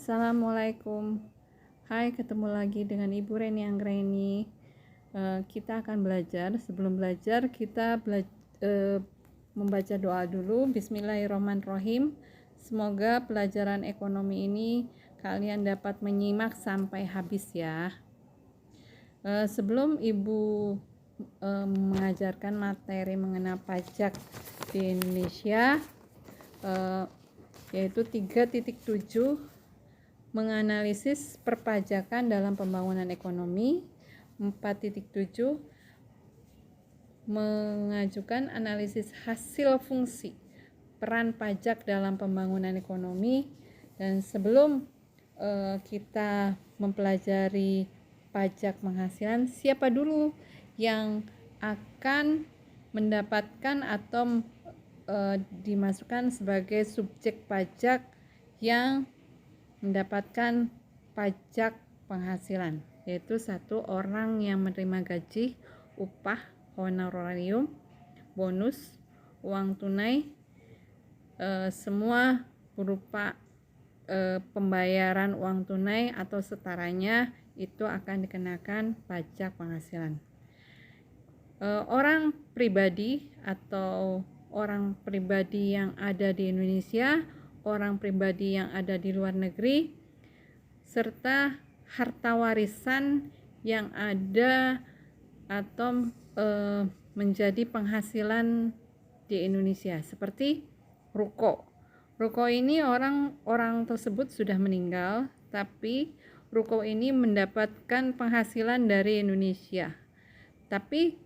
Assalamualaikum. Hai, ketemu lagi dengan Ibu Reni Anggraini. Kita akan belajar. Sebelum belajar, kita membaca doa dulu. Bismillahirrahmanirrahim. Semoga pelajaran ekonomi ini kalian dapat menyimak sampai habis ya. Sebelum Ibu mengajarkan materi mengenai pajak di Indonesia, yaitu 3.7 menganalisis perpajakan dalam pembangunan ekonomi, 4.7 mengajukan analisis hasil fungsi peran pajak dalam pembangunan ekonomi. Dan sebelum kita mempelajari pajak penghasilan, siapa dulu yang akan mendapatkan atau dimasukkan sebagai subjek pajak yang mendapatkan pajak penghasilan, yaitu satu orang yang menerima gaji, upah, honorarium, bonus, uang tunai, semua berupa pembayaran uang tunai atau setaranya, itu akan dikenakan pajak penghasilan. Orang pribadi atau orang pribadi yang ada di Indonesia, orang pribadi yang ada di luar negeri, serta harta warisan yang ada atau menjadi penghasilan di Indonesia, seperti ruko. Ruko ini orang tersebut sudah meninggal, tapi ruko ini mendapatkan penghasilan dari Indonesia. Tapi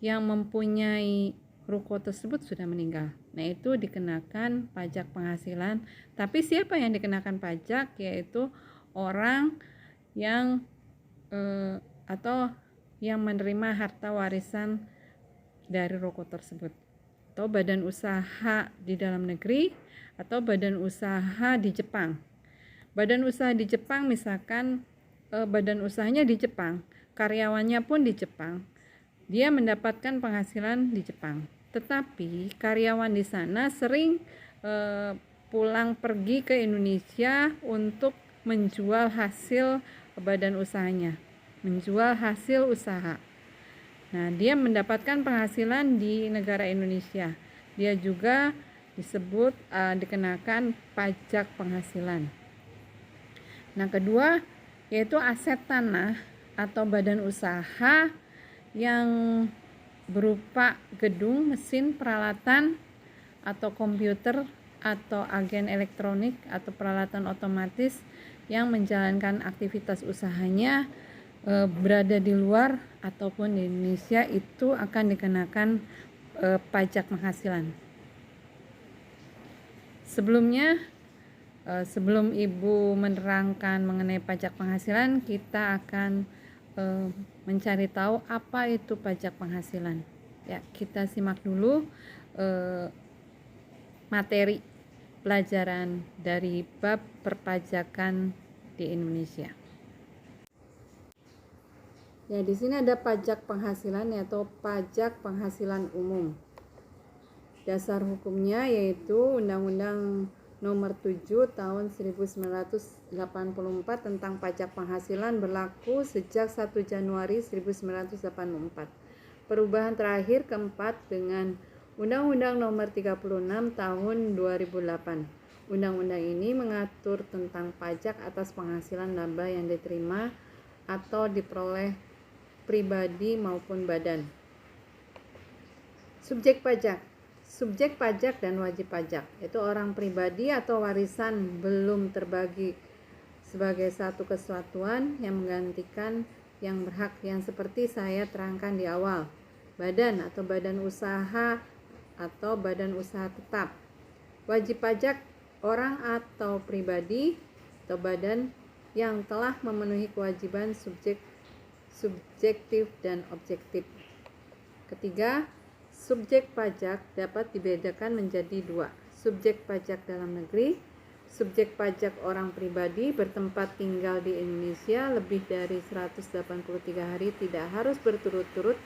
yang mempunyai ruko tersebut sudah meninggal. Nah, itu dikenakan pajak penghasilan. Tapi siapa yang dikenakan pajak? Yaitu orang yang atau yang menerima harta warisan dari ruko tersebut, atau badan usaha di dalam negeri, atau badan usaha di Jepang. Badan usaha di Jepang, misalkan badan usahanya di Jepang, karyawannya pun di Jepang, dia mendapatkan penghasilan di Jepang. Tetapi karyawan di sana sering pulang pergi ke Indonesia untuk menjual hasil badan usahanya, menjual hasil usaha. Nah, dia mendapatkan penghasilan di negara Indonesia. Dia juga disebut dikenakan pajak penghasilan. Nah, kedua yaitu aset tanah atau badan usaha yang berupa gedung, mesin, peralatan, atau komputer, atau agen elektronik, atau peralatan otomatis yang menjalankan aktivitas usahanya berada di luar ataupun di Indonesia, itu akan dikenakan pajak penghasilan. Sebelumnya, sebelum Ibu menerangkan mengenai pajak penghasilan, kita akan mencari tahu apa itu pajak penghasilan. Ya, kita simak dulu materi pelajaran dari bab perpajakan di Indonesia. Ya, di sini ada pajak penghasilan, yaitu pajak penghasilan umum. Dasar hukumnya yaitu Undang-Undang Nomor 7 Tahun 1984 tentang pajak penghasilan berlaku sejak 1 Januari 1984. Perubahan terakhir keempat dengan Undang-Undang Nomor 36 Tahun 2008. Undang-undang ini mengatur tentang pajak atas penghasilan laba yang diterima atau diperoleh pribadi maupun badan. Subjek pajak dan wajib pajak, itu orang pribadi atau warisan belum terbagi sebagai satu kesatuan yang menggantikan yang berhak, yang seperti saya terangkan di awal. Badan atau badan usaha atau badan usaha tetap. Wajib pajak orang atau pribadi atau badan yang telah memenuhi kewajiban subjektif dan objektif. Ketiga, subjek pajak dapat dibedakan menjadi dua. Subjek pajak dalam negeri, subjek pajak orang pribadi bertempat tinggal di Indonesia lebih dari 183 hari tidak harus berturut-turut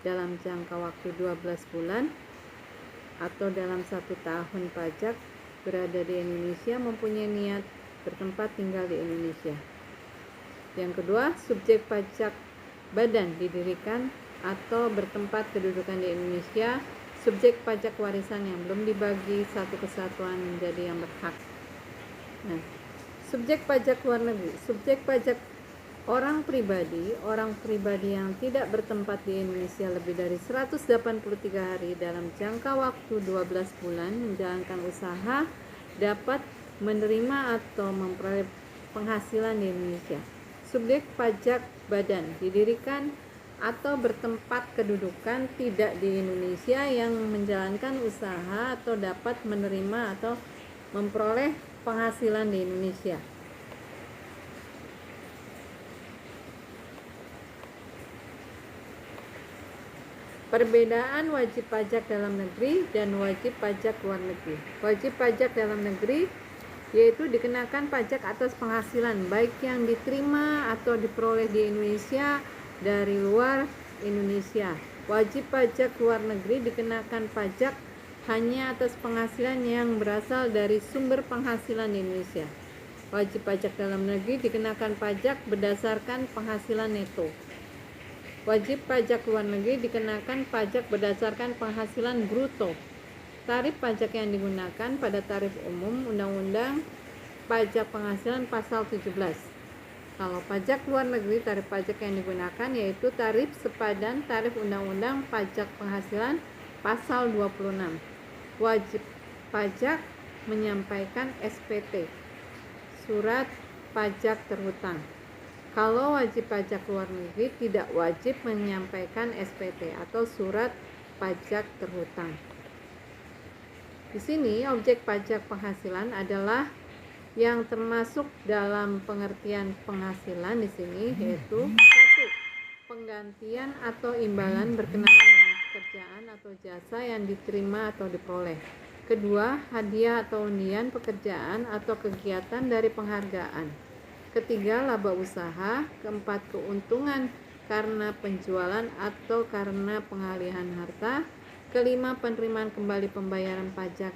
dalam jangka waktu 12 bulan atau dalam 1 tahun pajak berada di Indonesia, mempunyai niat bertempat tinggal di Indonesia. Yang kedua, subjek pajak badan didirikan atau bertempat kedudukan di Indonesia, subjek pajak warisan yang belum dibagi satu kesatuan menjadi yang berhak. Nah, subjek pajak luar negeri, subjek pajak orang pribadi yang tidak bertempat di Indonesia lebih dari 183 hari dalam jangka waktu 12 bulan menjalankan usaha dapat menerima atau memperoleh penghasilan di Indonesia. Subjek pajak badan didirikan atau bertempat kedudukan tidak di Indonesia yang menjalankan usaha atau dapat menerima atau memperoleh penghasilan di Indonesia. Perbedaan wajib pajak dalam negeri dan wajib pajak luar negeri. Wajib pajak dalam negeri yaitu dikenakan pajak atas penghasilan baik yang diterima atau diperoleh di Indonesia dari luar Indonesia. Wajib pajak luar negeri dikenakan pajak hanya atas penghasilan yang berasal dari sumber penghasilan di Indonesia. Wajib pajak dalam negeri dikenakan pajak berdasarkan penghasilan neto. Wajib pajak luar negeri dikenakan pajak berdasarkan penghasilan bruto. Tarif pajak yang digunakan pada tarif umum Undang-Undang Pajak Penghasilan Pasal 17. Kalau pajak luar negeri, tarif pajak yang digunakan yaitu tarif sepadan tarif Undang-Undang Pajak Penghasilan Pasal 26. Wajib pajak menyampaikan SPT, surat pajak terhutang. Kalau wajib pajak luar negeri tidak wajib menyampaikan SPT atau surat pajak terhutang. Di sini objek pajak penghasilan adalah yang termasuk dalam pengertian penghasilan di sini yaitu 1. Penggantian atau imbalan berkenaan dengan pekerjaan atau jasa yang diterima atau diperoleh. Kedua, hadiah atau undian pekerjaan atau kegiatan dari penghargaan. Ketiga, laba usaha. Keempat, keuntungan karena penjualan atau karena pengalihan harta. Kelima, penerimaan kembali pembayaran pajak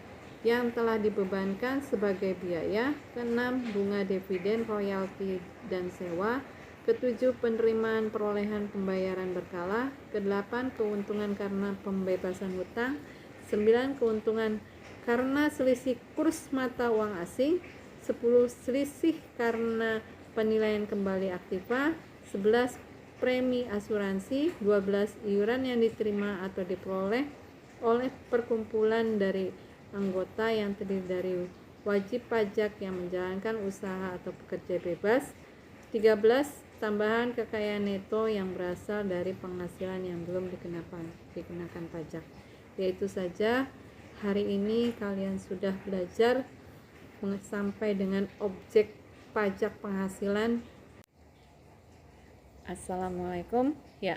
yang telah dibebankan sebagai biaya. Keenam, bunga dividen, royalti, dan sewa. Ketujuh, penerimaan perolehan pembayaran berkala. Kedelapan, keuntungan karena pembebasan hutang. 9, keuntungan karena selisih kurs mata uang asing. 10, selisih karena penilaian kembali aktiva. 11, premi asuransi. 12, iuran yang diterima atau diperoleh oleh perkumpulan dari anggota yang terdiri dari wajib pajak yang menjalankan usaha atau pekerja bebas. 13, tambahan kekayaan neto yang berasal dari penghasilan yang belum dikenakan pajak. Yaitu saja hari ini kalian sudah belajar sampai dengan objek pajak penghasilan. Assalamualaikum. Ya,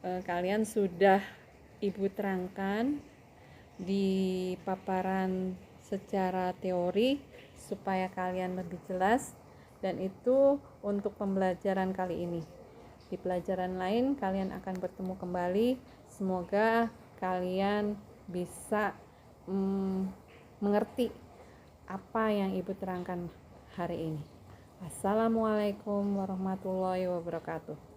kalian sudah Ibu terangkan di paparan secara teori supaya kalian lebih jelas, dan itu untuk pembelajaran kali ini. Di pelajaran lain kalian akan bertemu kembali. Semoga kalian bisa mengerti apa yang Ibu terangkan hari ini. Assalamualaikum warahmatullahi wabarakatuh.